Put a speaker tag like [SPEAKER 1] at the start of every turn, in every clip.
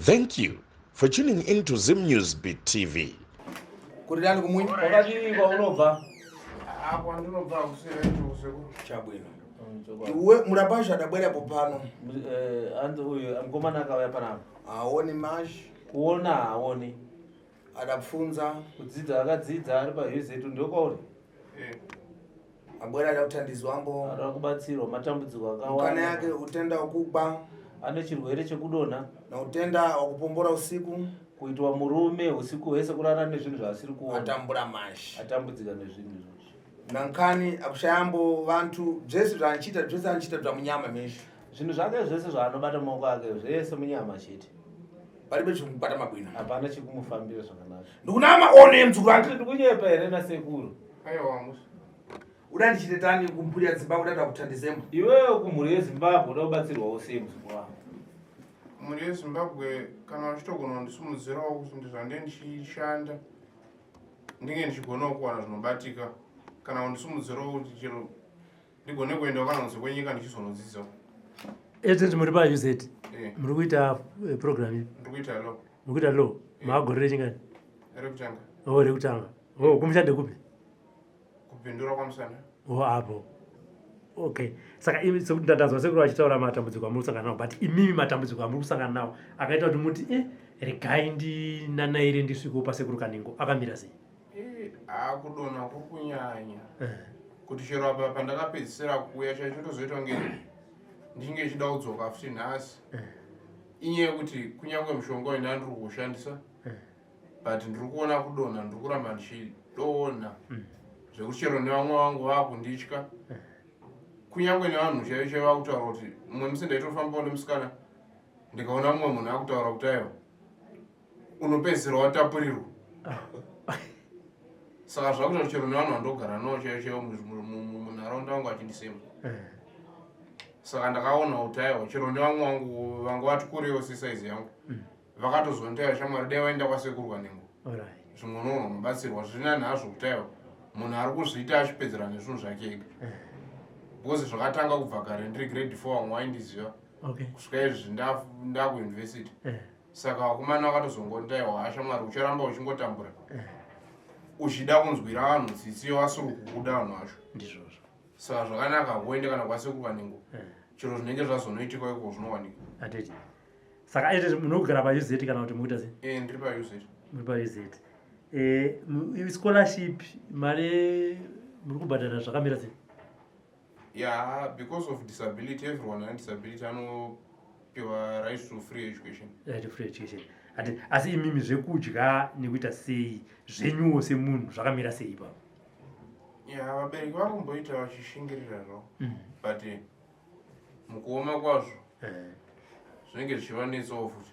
[SPEAKER 1] Thank you for tuning in to Zim News Beat TV.
[SPEAKER 2] Kuridani kumwini
[SPEAKER 3] wakati kwa unova
[SPEAKER 4] hapo ndinobva kusera icho
[SPEAKER 2] chabwino iwe murabasha dabwera popano
[SPEAKER 3] andu uyu amkomana akauya panapa
[SPEAKER 2] aone mashi
[SPEAKER 3] kuona aone
[SPEAKER 2] adapfunza
[SPEAKER 3] kudzidza akadzidza ari pahezetu ndokwauri
[SPEAKER 2] abwera adakuthandizwambo
[SPEAKER 3] ari kubatsirwa matambudziko
[SPEAKER 2] kana
[SPEAKER 3] akawanda
[SPEAKER 2] yake utenda wakugba
[SPEAKER 3] ane chirwere chekudonha
[SPEAKER 2] na utenda wakupombora usiku
[SPEAKER 3] kuitwa murume usiku hwese kurara nezvinhu zvaasiri kuona
[SPEAKER 2] atambura mashi
[SPEAKER 3] atambudzika nezvinhu izvozvo
[SPEAKER 2] nankani akushayambo vantu zvese zvaanchita zvamunyama mesho
[SPEAKER 3] zvinhu zvake zvese zvaanobata maoko ake zvese munyama chete
[SPEAKER 2] palibe chikubata mabwino
[SPEAKER 3] hapana chikumufambira zvakanaka
[SPEAKER 2] ndikunama one mdzukuru wangu
[SPEAKER 3] ndikunyepa here nasekuru
[SPEAKER 4] aiwa musi
[SPEAKER 2] uda ndichitetani kumhuri yaZimbabwe udada kuthandizembo
[SPEAKER 3] iwewe kumhuri yezimbabwe uda kubatsirwawo sei muzukuru wangu
[SPEAKER 4] mhuri yezimbabwe kana vachitogona kundisimudzirawo kuti ndizvande ndichishanda ndinge ndichigonawo kuwana zvinobatika kana kundisimudzirawo kuti chero ndigone kuenda kana kunze kwenyika ndichizonodzidzawo
[SPEAKER 5] Agent muri pa UZ muri kuita program iyi
[SPEAKER 4] ndikuita lo
[SPEAKER 5] muri kuita law magorere chingani
[SPEAKER 4] rekutanga
[SPEAKER 5] rekutanga kumushande kupi
[SPEAKER 4] kupindura kwamusana
[SPEAKER 5] apo okay saka imi sekutandadzwa sekuru achitaura matambudziko amuri kusangana nawo but imimi matambudziko amuri kusangana nawo akaita kuti muti regai ndinanaire ndisvikewo pasekuru Kaningo akamira sei
[SPEAKER 4] akudonha kuri kunyanya kuti chero apa pandakapedzisira kuuya chaicho tozoita nge ndinge ichida kudzoka futi nhasi inyaya yekuti kunyange mushonga ina ndiri kuushandisa but ndiri kuona kudonha ndiri kuramba ndichidonha zvekuti chero nevamwe vangu vakunditya kunyange nevanhu chaicho vakutaura kuti mumwe musi ndaitofambawo nemusikana ndikaona mumwe munhu akutaura kuti aiwa unopedzisira watapurirwa saka zvakuita kuti chero nevanhu vandogara navo chaicho munharaunda vangu vachindisema saka ndakaona kuti aiwa chero nevamwe vangu vanga vati kurewo sesaizi yangu vakatozondaiwa shamwari dai vaenda kwasekuru Kaningo zvimwe unoona unobatsirwa zvirinani hazvo kuti aiwa munhu ari kuzviita achipedzera nezvinhu zvake ega because zvakatanga kubva kare ndiri grade 4 vamwe vaindiziva kusvika izvi ndakuuniversity saka vakomana vakatozongondaiwa hashamwari ucharamba uchingotambura uchida kunzwira vanhu tsitsi wasiri kukuda vanhu vacho
[SPEAKER 5] ndizvozvo
[SPEAKER 4] saka zvakanaka kuende kana kwasekuru Kaningo chero zvinenge zvazonoitika iko zvinowanika
[SPEAKER 5] atete saka aite munogara pa UZ kana kuti mukuita sei
[SPEAKER 4] ndiri pa UZ
[SPEAKER 5] muri pa UZ scholarship mari muri kubhadhara zvakamira sei
[SPEAKER 4] because of disability everyone ane disability anopiwa right to free education
[SPEAKER 5] ati asi imimi zvekudya nekuita sei zvenyuwo semunhu zvakamira sei ipapo
[SPEAKER 4] vabereki vakumboita vachishingirira zvavo but mukuoma kwazvo zvinenge zvichivanetsawo futi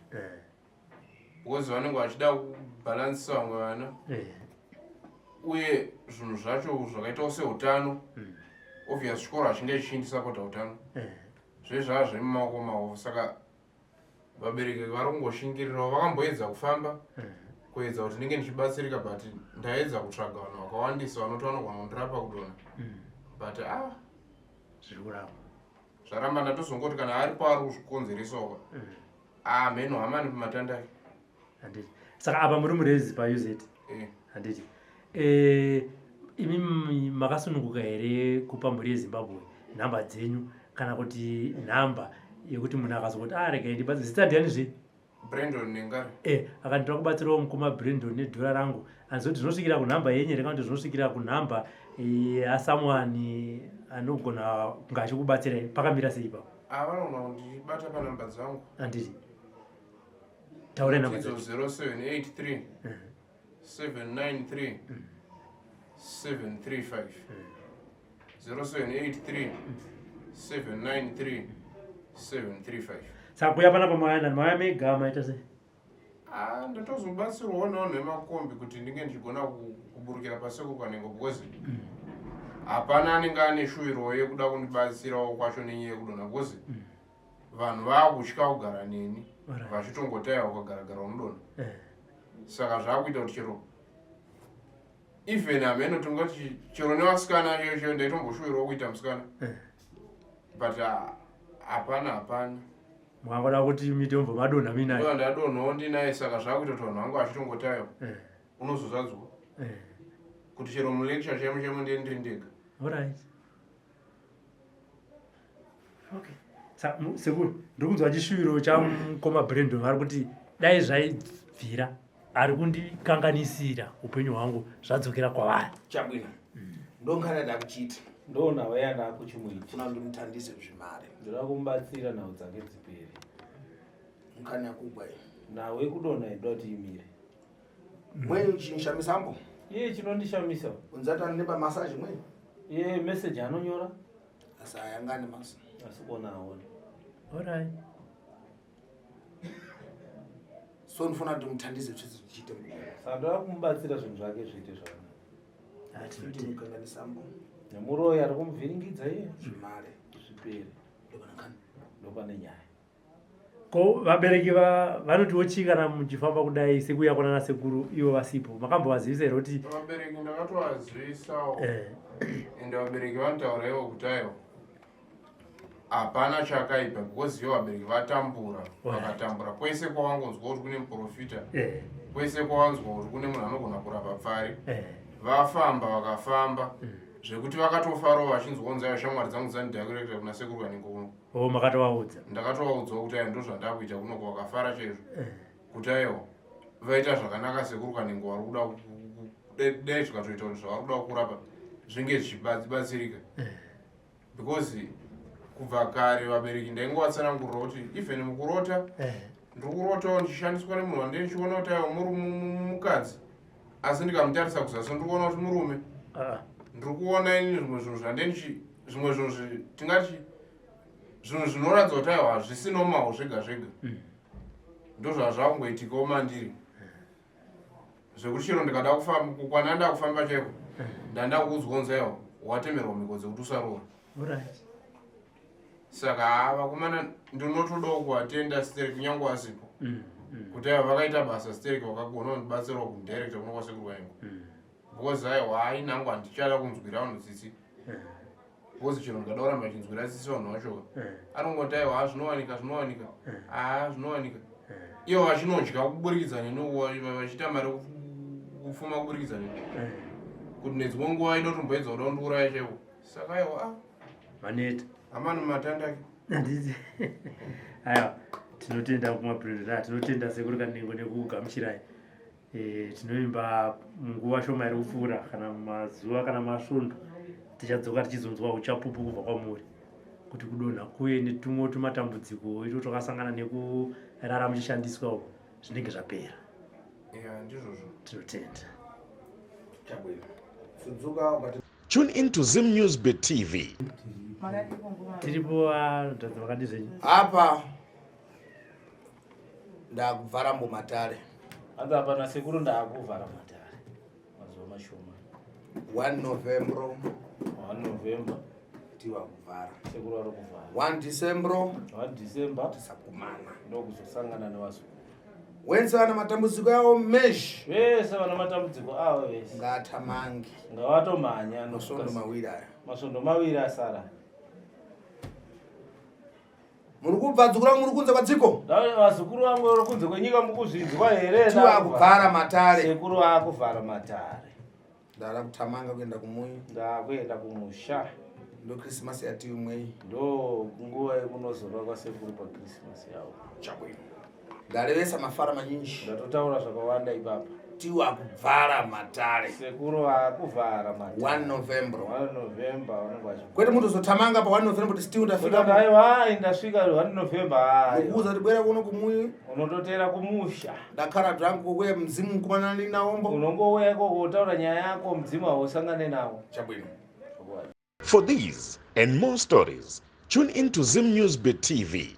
[SPEAKER 4] because vanenge vachida kubhalansisa vamwe vana uye zvinhu zvacho zvakaitawo seutano obvious chikoro hachinge chichindisapota utano zvezvava zvemumaoko mavo saka vabereki vari kungoshingirirawo vakamboedza kufamba kuedza kuti ndinge ndichibatsirika but ndaedza kutsvaga vanhu vakawandisa vanoti vanogona kundirapa kudonha but
[SPEAKER 5] zviri kurapa
[SPEAKER 4] zvaramba ndatozongoti kana aripo ari kuzvikonzeresawo mheno hamani pamatandaki
[SPEAKER 5] handiti saka apa muri murezi pa UZ handiti imi makasununguka here kupa mhuri yeZimbabwe nhamba dzenyu kana kuti nhamba yekuti munhu akazoti regai ndibatsire zita ndiani zve
[SPEAKER 4] Brandon Nengari
[SPEAKER 5] akandira kubatsirawo mukoma Brandon nedhora rangu anzoti zvinosvikira kunhamba yenyu kana kuti zvinosvikira kunhamba yasamwani anogona kunge achikubatsirai pakamira sei ipapo
[SPEAKER 4] vanogona kundibata panhamba dzangu
[SPEAKER 5] handiti taura nhamba
[SPEAKER 4] 0783 793 735 0783 793 735
[SPEAKER 5] saka kuya panapa mauya mega maita sei
[SPEAKER 4] ndatozobatsirwawo nevanhu vemakombi kuti ndinge ndichigona kuburukira pasekuru Kaningo because hapana anenge ane shuwiro yekuda kundibatsirawo kwacho nenyaya yekudonha because vanhu vaakutya kugara neni vachitongotaiwa ukagaragara unodonha saka zvaakuita kuti chero even hameno tingoti chero nevasikana chocho ndaitomboshuwirawo kuita musikana but hapana
[SPEAKER 5] Mwangoda kuti mitombo madonha mina.
[SPEAKER 4] Ndo ndadonhawo ndinaye saka zvakuti vanhu vangu vachitongotayo. Unozozadzwa. Kuti chero mulecture chemo ndiri ndega.
[SPEAKER 5] Alright. Okay. Saka sekuru ndokunzwa chishuviro chamukoma Brandon ari kuti dai zvaibvira ari kundikanganisira upenyu hwangu zvadzokera kwavari.
[SPEAKER 2] Chabwino. Ndonkanada kuchita.
[SPEAKER 3] Ndona wayana kuchimuiti.
[SPEAKER 2] Funa ndimuthandise zvimare.
[SPEAKER 3] Ndira kumbatsira nawo dzake dzipiri.
[SPEAKER 2] Nkanya kugwa.
[SPEAKER 3] Nawe kudona idoti imire.
[SPEAKER 2] Mwe chinshamisambo.
[SPEAKER 3] Ye chinondishamisa.
[SPEAKER 2] Unzata neba massage mwe.
[SPEAKER 3] Ye message anonyora.
[SPEAKER 2] Asa yangani mas.
[SPEAKER 3] Asibona awona.
[SPEAKER 5] Alright.
[SPEAKER 2] So ndifuna ndimuthandise chiite mwe.
[SPEAKER 3] Sandora kumbatsira zvinhu zvake zviite zvakanaka.
[SPEAKER 2] Ati ndimukanganisambo.
[SPEAKER 3] Nemuroyi ari kumuvhiringidza iye
[SPEAKER 2] Zvimare.
[SPEAKER 3] zvipere ndopane nyaya.
[SPEAKER 5] Ko vabereki vanotiwo chii kana muchifamba kudai sekuya kwana nasekuru ivo vasipo makambovazivisa here kuti
[SPEAKER 4] vabereki ndakatovazivisawo ende vabereki vanotauraiwo kuti aiwa hapana chakaipa because ivo vabereki vatambura vakatambura kwese kwavangonzwa kuti kune muprofita kwese kwavanzwa kuti kune munhu anogona kurapa pfari vafamba vakafamba zvekuti vakatofarawo vachinzwanzayo shamwari dzangu dzandidakurekera kuna sekuru kaningouno.
[SPEAKER 5] Makatovaudza?
[SPEAKER 4] Ndakatovaudzawo kuti aiwa ndozvandakuita kunoko vakafara chaizvo kuti aiwa vaita zvakanaka sekuru kaningou vari kuda dai zvikatoita kuti zvavari kuda kurapa zvinge zvichibatsirika because kubva kare vabereki ndaingovatsanangurira kuti even mukurota ndiri kurotawo ndichishandiswa nemunhu wandei ndichiona kuti aiwa muri mukadzi asi ndikamutarisa kuzasi ndiri kuona kuti murume. Ndiri kuona ini zvimwe zvinhu zvimwe zvinhu tingati zvinhu zvinoratidza kuti aiwa zvisinomawo zvega zvega ndozvazvakungoitikawo mandiri zvekuti chero ndikada kufamba kukwana ndakufamba chaiko ndandakuudzwa aiwa watemerwa mikodzi kuti usarora. Saka vakomana ndinotodawo kuatenda stereki kunyange asipo kuti aiwa vakaita basa stereki vakagona kundibatsirawo kudirector kuno kwasekuru vangu because aiwa ainangu handichada kunzwira vanhu tsitsi because chero ndikada kuramba chinzwira tsitsi vanhu vacho anongoti aiwa zvinowanika zvinowanika ivo vachinodya kuburikidza neni vachiita mari kufuma kuburikidza neni kuti nedzimwe nguva aida kutomboedza kuda kundiuraya chaivo saka aiwa
[SPEAKER 5] maneta
[SPEAKER 4] amani matandake
[SPEAKER 5] handiti aiwa tinotenda kumapurezida tinotenda sekuru kanengo nekugamuchirai tinoimba munguva shoma iri kupfuura kana mazuva kana masvondo tichadzoka tichizonzwa uchapupu kubva kwamuri kuti kudonha kuye netumwe tumatambudziko ito twakasangana nekurara muchishandiswa zvinenge zvapera.
[SPEAKER 4] Ndizvozvo
[SPEAKER 5] tinotenda.
[SPEAKER 1] Tune into Zim News Bit TV.
[SPEAKER 5] Tiripo tadza vakati zvenyu
[SPEAKER 2] apa ndakubvara mbomatare
[SPEAKER 3] Anda hapana sekuru ndaakuvhara matare mazuva mashoma
[SPEAKER 2] 1 November
[SPEAKER 3] 1 November
[SPEAKER 2] tiwa kuvhara
[SPEAKER 3] sekuru ari kuvhara
[SPEAKER 2] 1 December
[SPEAKER 3] 1 December
[SPEAKER 2] tisakumana
[SPEAKER 3] ndokuzosangana nevazukuru
[SPEAKER 2] wense vana matambudziko yavo meshi
[SPEAKER 3] vese vana matambudziko avo vese
[SPEAKER 2] ngatamangi
[SPEAKER 3] ngavatomhanya
[SPEAKER 2] masondo mawiri aya
[SPEAKER 3] masondo maviri asara
[SPEAKER 2] muri kubvadzukura muri kunze kwadziko
[SPEAKER 3] vazukuru vangu vari kunze kwenyika mukuzvinzwa here
[SPEAKER 2] tiwa kuvhara matare
[SPEAKER 3] sekuru akuvhara matare
[SPEAKER 2] ndara kutamanga kuenda kumuyi
[SPEAKER 3] ndakuenda kumusha
[SPEAKER 2] ndo Christmas yati imwe
[SPEAKER 3] ndo nguva yekunozorwa kwasekuru pakrismasi yavo
[SPEAKER 2] chabwino ndarevesa mafara manyinji
[SPEAKER 3] ndatotaura zvakawanda ipapa
[SPEAKER 2] tiwa kuvhara matare
[SPEAKER 3] sekuru akuvhara matare
[SPEAKER 2] 1 November
[SPEAKER 3] 1 November vanenge vachi
[SPEAKER 2] kwete mutozotamanga pa 1 November kuti still ndafika
[SPEAKER 3] aiwa ndasvika 1 November
[SPEAKER 2] kuuza kuti bwera kuno kumuyi
[SPEAKER 3] unototera kumusha
[SPEAKER 2] ndakhala drangu kuye mzimu kukumana naombo
[SPEAKER 3] unongouya ikoko utaura nyaya yako mdzimu hausangane nawo
[SPEAKER 2] chabwino.
[SPEAKER 1] For these and more stories, tune into Zim News Bit TV.